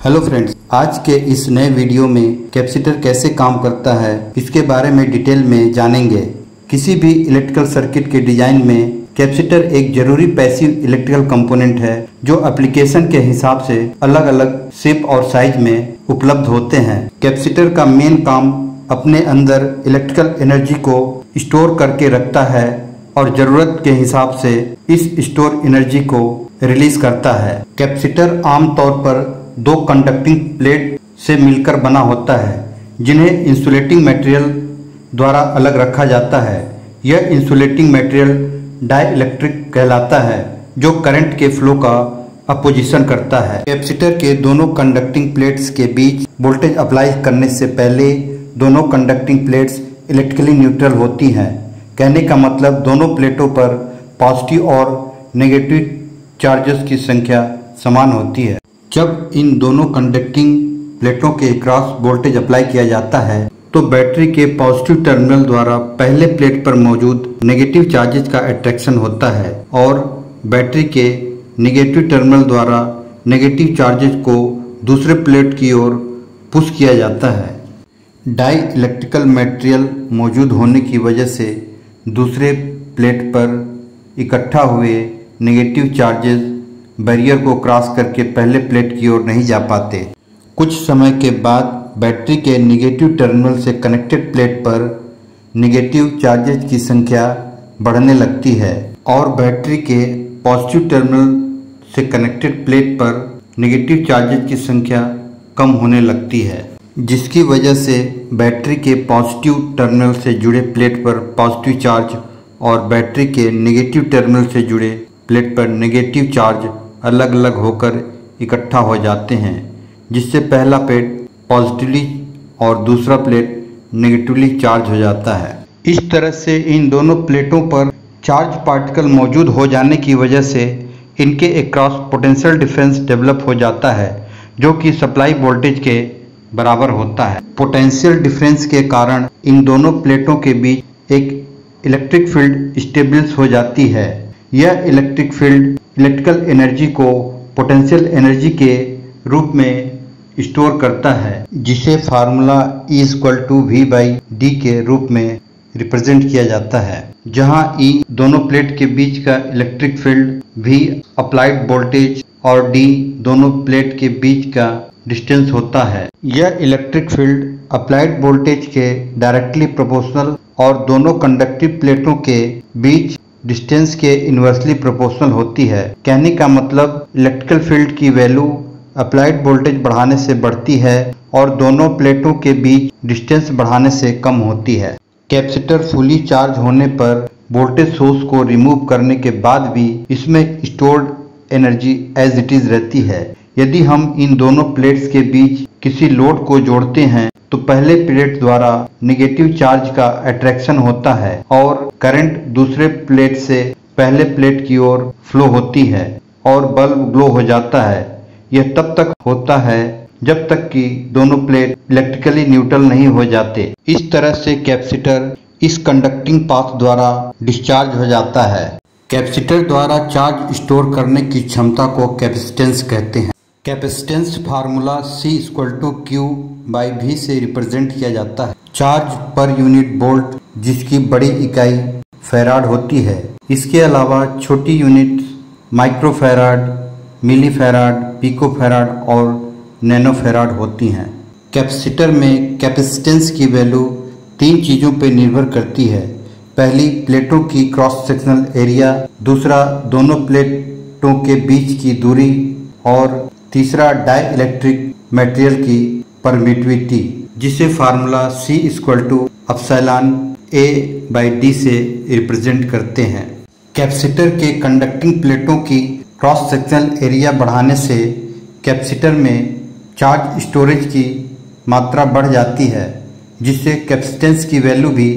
Hello friends, आज के इस नए वीडियो में कैपेसिटर कैसे काम करता है इसके बारे में डिटेल में जानेंगे। किसी भी इलेक्ट्रिकल सर्किट के डिजाइन में कैपेसिटर एक जरूरी पैसिव इलेक्ट्रिकल कंपोनेंट है जो एप्लीकेशन के हिसाब से अलग अलग शेप और साइज में उपलब्ध होते हैं। कैपेसिटर का मेन काम अपने अंदर इलेक्ट्रिकल एनर्जी को स्टोर करके रखता है और जरूरत के हिसाब से इस स्टोर एनर्जी को रिलीज करता है। कैपेसिटर आमतौर पर दो कंडक्टिंग प्लेट से मिलकर बना होता है जिन्हें इंसुलेटिंग मटेरियल द्वारा अलग रखा जाता है। यह इंसुलेटिंग मटेरियल डाइइलेक्ट्रिक कहलाता है जो करंट के फ्लो का अपोजिशन करता है। कैपेसिटर के दोनों कंडक्टिंग प्लेट्स के बीच वोल्टेज अप्लाई करने से पहले दोनों कंडक्टिंग प्लेट्स इलेक्ट्रिकली न्यूट्रल होती हैं। कहने का मतलब दोनों प्लेटों पर पॉजिटिव और नेगेटिव चार्जेस की संख्या समान होती है। जब इन दोनों कंडक्टिंग प्लेटों के क्रॉस वोल्टेज अप्लाई किया जाता है तो बैटरी के पॉजिटिव टर्मिनल द्वारा पहले प्लेट पर मौजूद नेगेटिव चार्जेस का अट्रैक्शन होता है और बैटरी के नेगेटिव टर्मिनल द्वारा नेगेटिव चार्जेस को दूसरे प्लेट की ओर पुश किया जाता है। डाई इलेक्ट्रिकल मटेरियल मौजूद होने की वजह से दूसरे प्लेट पर इकट्ठा हुए नेगेटिव चार्जेस बैरियर को क्रॉस करके पहले प्लेट की ओर नहीं जा पाते। कुछ समय के बाद बैटरी के नेगेटिव टर्मिनल से कनेक्टेड प्लेट पर नेगेटिव चार्जेस की संख्या बढ़ने लगती है और बैटरी के पॉजिटिव टर्मिनल से कनेक्टेड प्लेट पर नेगेटिव चार्जेस की संख्या कम होने लगती है, जिसकी वजह से बैटरी के पॉजिटिव टर्मिनल से जुड़े प्लेट पर पॉजिटिव चार्ज और बैटरी के नेगेटिव टर्मिनल से जुड़े प्लेट पर नेगेटिव चार्ज अलग अलग होकर इकट्ठा हो जाते हैं, जिससे पहला प्लेट पॉजिटिवली और दूसरा प्लेट नेगेटिवली चार्ज हो जाता है। इस तरह से इन दोनों प्लेटों पर चार्ज पार्टिकल मौजूद हो जाने की वजह से इनके अक्रॉस पोटेंशियल डिफरेंस डेवलप हो जाता है जो कि सप्लाई वोल्टेज के बराबर होता है। पोटेंशियल डिफरेंस के कारण इन दोनों प्लेटों के बीच एक इलेक्ट्रिक फील्ड स्टेबलिश हो जाती है। यह इलेक्ट्रिक फील्ड इलेक्ट्रिकल एनर्जी को पोटेंशियल एनर्जी के रूप में स्टोर करता है, जिसे फार्मूला E=V/d के रूप में रिप्रेजेंट किया जाता है, जहां E दोनों प्लेट के बीच का electric field, V applied voltage और D दोनों प्लेट के बीच का डिस्टेंस होता है। यह इलेक्ट्रिक फील्ड अप्लाइड वोल्टेज के डायरेक्टली प्रोपोर्शनल और दोनों कंडक्टिव प्लेटों के बीच डिस्टेंस के इन्वर्सली प्रोपोर्शनल होती है। कहने का मतलब इलेक्ट्रिकल फील्ड की वैल्यू अप्लाइड वोल्टेज बढ़ाने से बढ़ती है और दोनों प्लेटों के बीच डिस्टेंस बढ़ाने से कम होती है। कैपेसिटर फुली चार्ज होने पर वोल्टेज सोर्स को रिमूव करने के बाद भी इसमें stored energy as it is रहती है। यदि हम इन दोनों प्लेट्स के बीच किसी लोड को जोड़ते हैं तो पहले प्लेट द्वारा नेगेटिव चार्ज का अट्रैक्शन होता है और करंट दूसरे प्लेट से पहले प्लेट की ओर फ्लो होती है और बल्ब ग्लो हो जाता है। यह तब तक होता है जब तक कि दोनों प्लेट इलेक्ट्रिकली न्यूट्रल नहीं हो जाते। इस तरह से कैपेसिटर इस कंडक्टिंग पाथ द्वारा डिस्चार्ज हो जाता है। कैपेसिटर द्वारा चार्ज स्टोर करने की क्षमता को कैपेसिटेंस कहते हैं। कैपेसिटेंस फार्मूला C=Q/V से रिप्रेजेंट किया जाता है। चार्ज पर यूनिट वोल्ट, जिसकी बड़ी इकाई फैराड होती है। इसके अलावा छोटी यूनिट माइक्रोफैराड, मिलीफैराड, पिकोफैराड और नैनोफैराड होती हैं। कैपेसिटर में कैपेसिटेंस की वैल्यू तीन चीज़ों पर निर्भर करती है। पहली, प्लेटों की क्रॉस सेक्शनल एरिया, दूसरा दोनों प्लेटों के बीच की दूरी और तीसरा डाई इलेक्ट्रिक मटेरियल की परमिटिविटी, जिसे फार्मूला C=ε/d से रिप्रेजेंट करते हैं। कैपेसिटर के कंडक्टिंग प्लेटों की क्रॉस सेक्शनल एरिया बढ़ाने से कैपेसिटर में चार्ज स्टोरेज की मात्रा बढ़ जाती है, जिससे कैपेसिटेंस की वैल्यू भी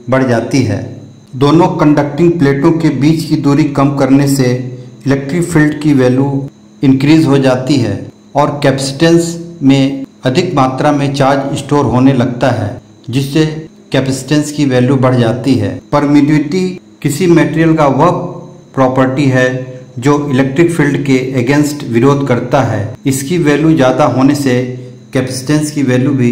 बढ़ जाती है। दोनों कंडक्टिंग प्लेटों के बीच की दूरी कम करने से इलेक्ट्रिक फील्ड की वैल्यू इंक्रीज हो जाती है और कैपेसिटेंस में अधिक मात्रा में चार्ज स्टोर होने लगता है, जिससे कैपेसिटेंस की वैल्यू बढ़ जाती है। परमिटिविटी किसी मटेरियल का वह प्रॉपर्टी है जो इलेक्ट्रिक फील्ड के अगेंस्ट विरोध करता है। इसकी वैल्यू ज़्यादा होने से कैपेसिटेंस की वैल्यू भी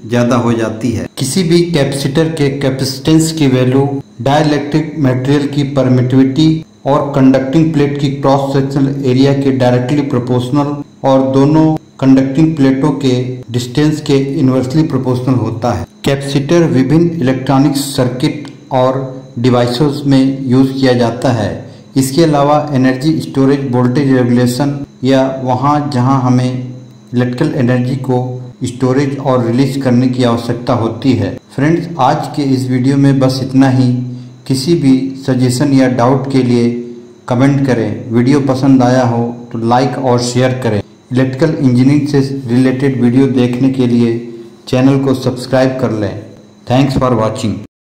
ज़्यादा हो जाती है। किसी भी कैपेसिटर के कैपेसिटेंस की वैल्यू डाइलेक्ट्रिक मटेरियल की परमिटिविटी और कंडक्टिंग प्लेट की क्रॉस सेक्शनल एरिया के डायरेक्टली प्रोपोर्शनल और दोनों कंडक्टिंग प्लेटों के डिस्टेंस के इन्वर्सली प्रोपोर्शनल होता है। कैपेसिटर विभिन्न इलेक्ट्रॉनिक सर्किट और डिवाइसेस में यूज किया जाता है। इसके अलावा एनर्जी स्टोरेज, वोल्टेज रेगुलेशन या वहाँ जहाँ हमें इलेक्ट्रिकल एनर्जी को स्टोरेज और रिलीज करने की आवश्यकता होती है। फ्रेंड्स, आज के इस वीडियो में बस इतना ही। किसी भी सजेशन या डाउट के लिए कमेंट करें। वीडियो पसंद आया हो तो लाइक और शेयर करें। इलेक्ट्रिकल इंजीनियरिंग से रिलेटेड वीडियो देखने के लिए चैनल को सब्सक्राइब कर लें। Thanks for watching.